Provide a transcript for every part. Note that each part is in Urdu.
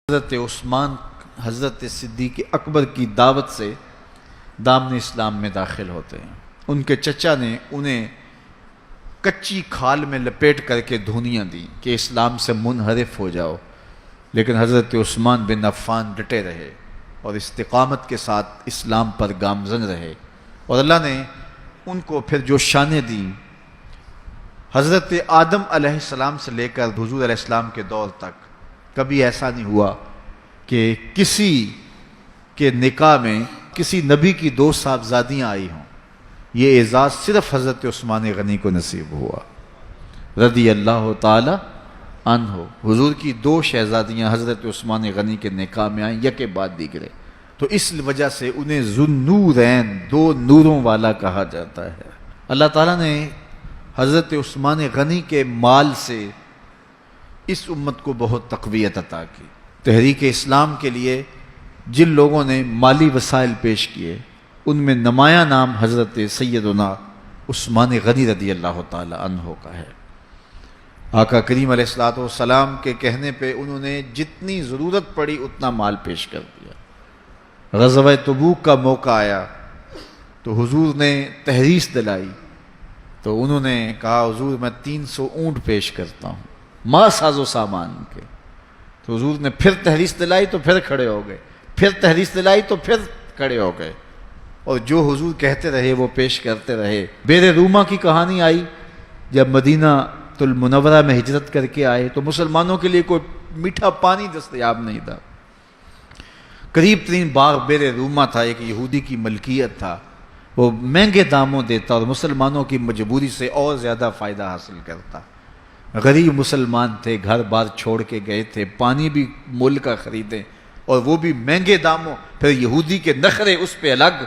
حضرت عثمان حضرت صدیق اکبر کی دعوت سے دامن اسلام میں داخل ہوتے ہیں۔ ان کے چچا نے انہیں کچی کھال میں لپیٹ کر کے دھونیاں دیں کہ اسلام سے منحرف ہو جاؤ، لیکن حضرت عثمان بن عفان ڈٹے رہے اور استقامت کے ساتھ اسلام پر گامزن رہے، اور اللہ نے ان کو پھر جو شانیں دیں، حضرت آدم علیہ السلام سے لے کر حضور علیہ السلام کے دور تک کبھی ایسا نہیں ہوا کہ کسی کے نکاح میں کسی نبی کی دو صاحبزادیاں آئی ہوں۔ یہ اعزاز صرف حضرت عثمان غنی کو نصیب ہوا رضی اللہ تعالی عنہ۔ حضور کی دو شہزادیاں حضرت عثمان غنی کے نکاح میں آئیں، یکے بعد دیگرے، تو اس وجہ سے انہیں ذوالنورین، دو نوروں والا کہا جاتا ہے۔ اللہ تعالیٰ نے حضرت عثمان غنی کے مال سے اس امت کو بہت تقویت عطا کی۔ تحریک اسلام کے لیے جن لوگوں نے مالی وسائل پیش کیے، ان میں نمایاں نام حضرت سیدنا عثمان غنی رضی اللہ تعالی عنہ کا ہے۔ آقا کریم علیہ السلام کے کہنے پہ انہوں نے جتنی ضرورت پڑی اتنا مال پیش کر دیا۔ غزوہ تبوک کا موقع آیا تو حضور نے تحریس دلائی، تو انہوں نے کہا حضور میں 300 اونٹ پیش کرتا ہوں ما ساز و سامان کے، تو حضور نے پھر تحریس دلائی تو پھر کھڑے ہو گئے، پھر تحریس دلائی تو پھر کھڑے ہو گئے، اور جو حضور کہتے رہے وہ پیش کرتے رہے۔ بیر روما کی کہانی آئی، جب مدینہ المنورہ میں ہجرت کر کے آئے تو مسلمانوں کے لیے کوئی میٹھا پانی دستیاب نہیں تھا۔ قریب ترین باغ بیر روما تھا، ایک یہودی کی ملکیت تھا، وہ مہنگے داموں دیتا اور مسلمانوں کی مجبوری سے اور زیادہ فائدہ حاصل کرتا۔ غریب مسلمان تھے، گھر بار چھوڑ کے گئے تھے، پانی بھی مول کا خریدیں اور وہ بھی مہنگے داموں، پھر یہودی کے نخرے اس پہ الگ۔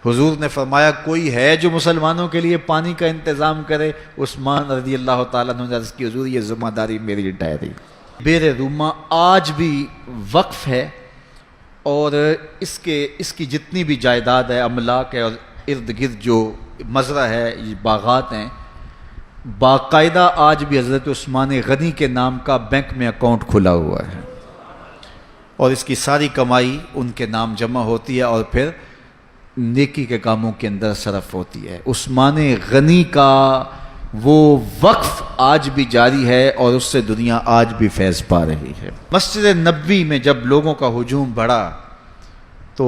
حضور نے فرمایا کوئی ہے جو مسلمانوں کے لیے پانی کا انتظام کرے؟ عثمان رضی اللہ تعالیٰ عنہ نے عرض کی حضور یہ ذمہ داری میری ٹھہری۔ بیر روما آج بھی وقف ہے، اور اس کی جتنی بھی جائیداد ہے، املاک ہے، اور ارد گرد جو مزرعہ ہے، یہ باغات ہیں، باقاعدہ آج بھی حضرت عثمان غنی کے نام کا بینک میں اکاؤنٹ کھلا ہوا ہے، اور اس کی ساری کمائی ان کے نام جمع ہوتی ہے اور پھر نیکی کے کاموں کے اندر صرف ہوتی ہے۔ عثمان غنی کا وہ وقف آج بھی جاری ہے، اور اس سے دنیا آج بھی فیض پا رہی ہے۔ مسجد نبوی میں جب لوگوں کا ہجوم بڑھا تو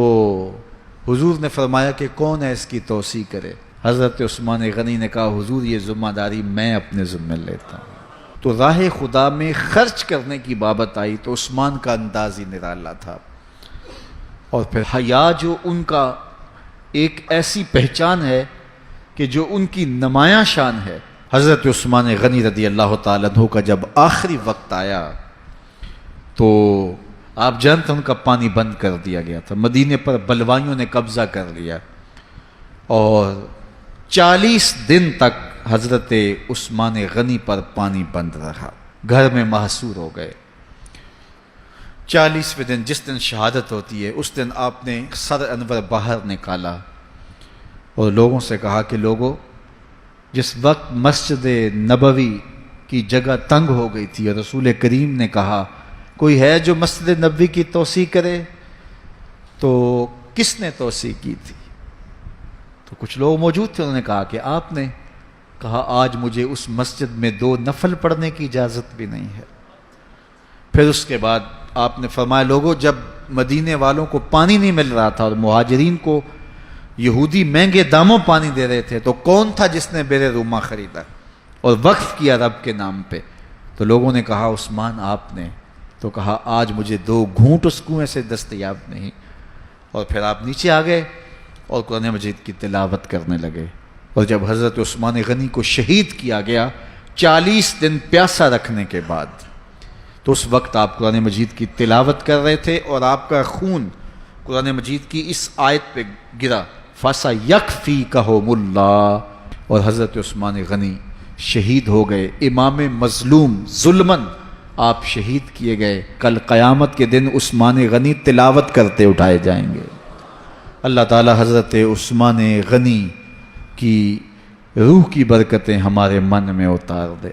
حضور نے فرمایا کہ کون ہے اس کی توسیع کرے؟ حضرت عثمان غنی نے کہا حضور یہ ذمہ داری میں اپنے ذمہ لیتا ہوں۔ تو راہ خدا میں خرچ کرنے کی بابت آئی تو عثمان کا انداز ہی نرالا تھا، اور پھر حیا جو ان کا ایک ایسی پہچان ہے کہ جو ان کی نمایاں شان ہے۔ حضرت عثمان غنی رضی اللہ تعالیٰ عنہ کا جب آخری وقت آیا تو آپ جانتے ہیں ان کا پانی بند کر دیا گیا تھا، مدینے پر بلوائیوں نے قبضہ کر لیا، اور 40 دن تک حضرت عثمان غنی پر پانی بند رہا، گھر میں محصور ہو گئے۔ 40ویں دن جس دن شہادت ہوتی ہے اس دن آپ نے سر انور باہر نکالا اور لوگوں سے کہا کہ لوگوں، جس وقت مسجد نبوی کی جگہ تنگ ہو گئی تھی اور رسول کریم نے کہا کوئی ہے جو مسجد نبوی کی توسیع کرے، تو کس نے توسیع کی تھی؟ تو کچھ لوگ موجود تھے، انہوں نے کہا کہ آپ نے کہا آج مجھے اس مسجد میں 2 نفل پڑھنے کی اجازت بھی نہیں ہے۔ پھر اس کے بعد آپ نے فرمایا لوگوں، جب مدینے والوں کو پانی نہیں مل رہا تھا اور مہاجرین کو یہودی مہنگے داموں پانی دے رہے تھے، تو کون تھا جس نے بیر روما خریدا اور وقف کیا رب کے نام پہ؟ تو لوگوں نے کہا عثمان آپ نے، تو کہا آج مجھے 2 گھونٹ اس کنویں سے دستیاب نہیں، اور پھر آپ نیچے آ گئے اور قرآن مجید کی تلاوت کرنے لگے۔ اور جب حضرت عثمان غنی کو شہید کیا گیا 40 دن پیاسا رکھنے کے بعد، تو اس وقت آپ قرآن مجید کی تلاوت کر رہے تھے، اور آپ کا خون قرآن مجید کی اس آیت پہ گرا فَسَيَكْفِيكَهُمُ اللَّهُ، اور حضرت عثمان غنی شہید ہو گئے، امام مظلوم ظلماً آپ شہید کیے گئے۔ کل قیامت کے دن عثمان غنی تلاوت کرتے اٹھائے جائیں گے۔ اللہ تعالی حضرت عثمان غنی کی روح کی برکتیں ہمارے من میں اتار دے۔